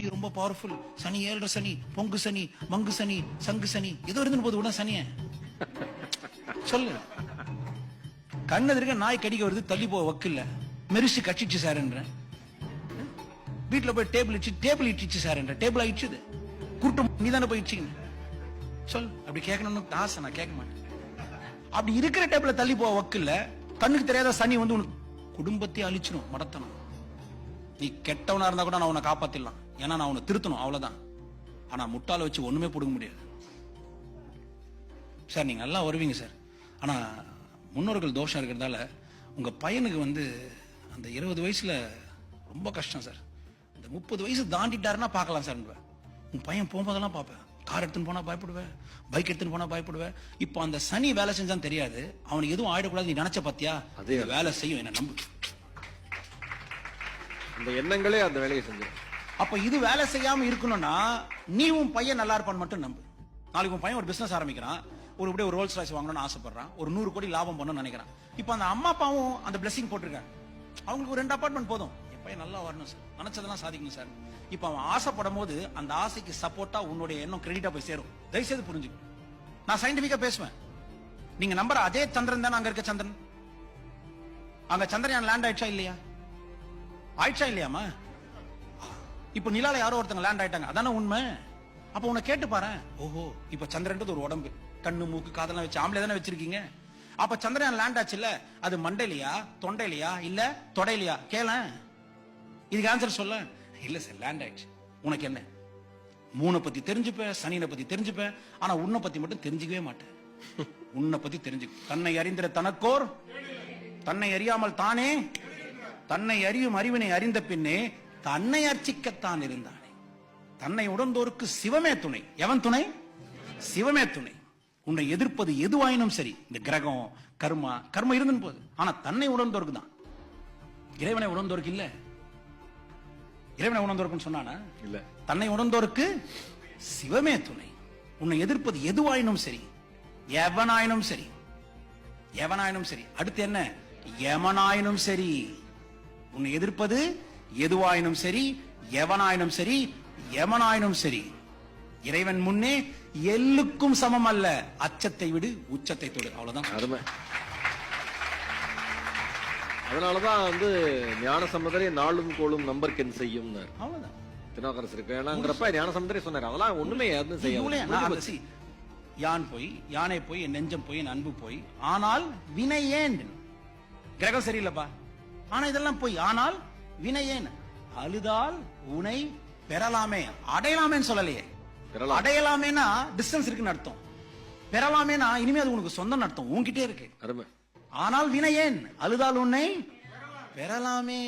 சனி ரொம்ப பவர்ஃபுல், சனி 7 சனி, பொங்கு சனி, மங்கு சனி, சங்கு சனி, ஏதோ இருந்து போது கூட சனிய சொல்லு. கண்ணு இருக்க நாய் கடிக்க வருது, தள்ளி போக வக்கில்ல, மெரிச்சு கட்சிச்சு சார்ன்ற. வீட்டுல போய் டேபிள் இட்டுச்சு சார்ன்ற, டேபிள் ஆயிடுச்சு, கூட்டம் நீ தானே போய் இடிச்சிங்க சொல். அப்படி கேட்கணும்னு ஆசை, நான் கேட்க மாட்டேன். அப்படி இருக்கிற டேபிள தள்ளி போக வக்கில்ல, கண்ணுக்கு தெரியாத சனி வந்து உனக்கு குடும்பத்தை அழிச்சிடும், மடத்தணும். நீ கெட்டவனா இருந்தா கூட நான் உன்னை காப்பாத்திடலாம், ஏன்னா நான் உன்னை திருத்தணும், அவ்வளவுதான். ஆனா முட்டாள வச்சு ஒண்ணுமே பிடுங்க முடியாது சார். நீங்க நல்லா வருவீங்க சார், ஆனா முன்னோர்கள் தோஷம் இருக்கிறதால உங்க பையனுக்கு வந்து அந்த 20 வயசுல ரொம்ப கஷ்டம் சார். இந்த 30 வயசு தாண்டிட்டாருன்னா பார்க்கலாம் சார். உன் பையன் போகும்போதெல்லாம் பார்ப்பேன், கார் எடுத்துன்னு போனா பயப்படுவேன், பைக் எடுத்துன்னு போனா பயப்படுவேன். இப்போ அந்த சனி வேலை செஞ்சான்னு தெரியாது, அவனுக்கு எதுவும் ஆயிடக்கூடாது நீ நினைச்ச பாத்தியா, அதே வேலை செய்யும், என்ன நம்பு. இந்த எண்ணங்களே அந்த வேலையை செஞ்சு. அப்ப இது வேலை செய்யாம இருக்கணும்னா நீ உன் பையன் நல்லா இருப்பான்னு மட்டும் நம்பு. நாளைக்கு உன் பையன் ஒரு பிசினஸ் ஆரம்பிக்கிறான், ஒரு ரோல்ஸ் ராய்ஸ் வாங்கணும்னு ஆசைப்படுறான், ஒரு 100 கோடி லாபம் பண்ணணும்னு நினைக்கிறான். இப்ப அந்த அம்மா அப்பாவும் அந்த பிளெஸிங் போட்டிருக்காங்க, அவங்களுக்கு ஒரு 2 அபார்ட்மெண்ட் போதும், என் பையன் நல்லா வரணும் சார், நினைச்சதெல்லாம் சாதிக்கணும் சார். இப்ப அவன் ஆசைப்படும் போது அந்த ஆசைக்கு சப்போர்ட்டா உன்னுடைய எண்ணம் கிரெடிட்டா போய் சேரும். தயவுசெய்து புரிஞ்சுக்க, நான் சயின்டிபிக்கா பேசுவேன். நீங்க நம்புற அதே சந்திரன் தான் அங்க இருக்க சந்திரன். அங்க சந்திரயான் லேண்ட் ஆயிடுச்சா இல்லையா? ஆயிடுச்சா இல்லையாமா? இப்ப நிலால யாரோ ஒருத்தங்க லேண்ட் ஆயிட்டாங்க, அதான உண்மை. அப்ப உன்னை கேட்டு பாரு, ஓஹோ இப்ப சந்திரன்றது ஒரு உடம்பு, கண்ணு மூக்கு காதெல்லாம் வச்சு ஆம்பளை தானே வச்சிருக்கீங்க. அப்ப சந்திரயான் லேண்ட் ஆச்சு இல்ல, அது மண்டையிலையா தொண்டையிலையா இல்ல தொடையிலையா? கேள, இதுக்கு ஆன்சர் சொல்ல. இல்ல சார் லேண்ட் ஆயிடுச்சு. உனக்கு என்ன? 3 பத்தி தெரிஞ்சுப்ப, சனியை பத்தி தெரிஞ்சுப்ப, ஆனா உன்னை பத்தி மட்டும் தெரிஞ்சுக்கவே மாட்டேன். உன்னை பத்தி தெரிஞ்சுக்க. தன்னை அறிந்திர தனக்கோர், தன்னை அறியாமல் தானே, தன்னை அறியும் அறிவினை அறிந்த பின்னே தன்னை அர்ச்சிக்கத்தான் இருந்தானே. தன்னை உணர்ந்தோருக்கு சிவமே துணை. எவன் துணை? சிவமே துணை. உன்னை எதிர்ப்பது எதுவாயினும் சரி, இந்த கிரகம் கர்மம் இருந்துன்னு போகுது, ஆனா தன்னை உணர்ந்தோருக்கு தான். இறைவனை உணர்ந்தோருக்கு இல்ல. இறைவனை உணர்ந்தோருக்குன்னு சொன்னானா? இல்ல. தன்னை உணர்ந்தோருக்கு சிவமே துணை. உன்னை எதிர்ப்பது எதுவாயினும் சரி, எவனாயினும் சரி, எவனாயினும் சரி. அடுத்து என்ன? எவனாயினும் சரி. உன்னை எதிர்ப்பது எதுவாயினும் சரி, எவனாயினும் சரி, எவனாயினும் சரி. இறைவன் முன்னே எல்லுக்கும் சமம் அல்ல, அச்சத்தை விடு உச்சத்தை தொடு, அவ்வளவுதான். அருமை. அதனாலதான் வந்து ஞான சம்பந்தரே நாளும் கோளும் நம்பர்கென் செய்யும், அவ்வளவுதான் திருநாவுக்கரசருக்கு. ஏன்னாங்கிறப்ப ஞான சம்பந்தரே சொன்னார், அதெல்லாம் ஒண்ணுமே எதுவும் செய்ய. யானை போய் என் நெஞ்சம் போய் என் அன்பு போய், ஆனால் வினை ஏன்? கிரகம் சரியில்லப்பா, ஆனா இதெல்லாம் போய், ஆனால் வினை ஏன்? அழுதால் உனை பெறலாமே, அடையலாமேன்னு சொல்லலையே. அடையலாமேனா டிஸ்டன்ஸ் இருக்குன்னு அர்த்தம், பெறலாமேனா இனிமே அது உனக்கு சொந்தம் அர்த்தம், உன்கிட்டே இருக்கு. ஆனால் வினை ஏன்? அழுதால் உன்னை பெறலாமே.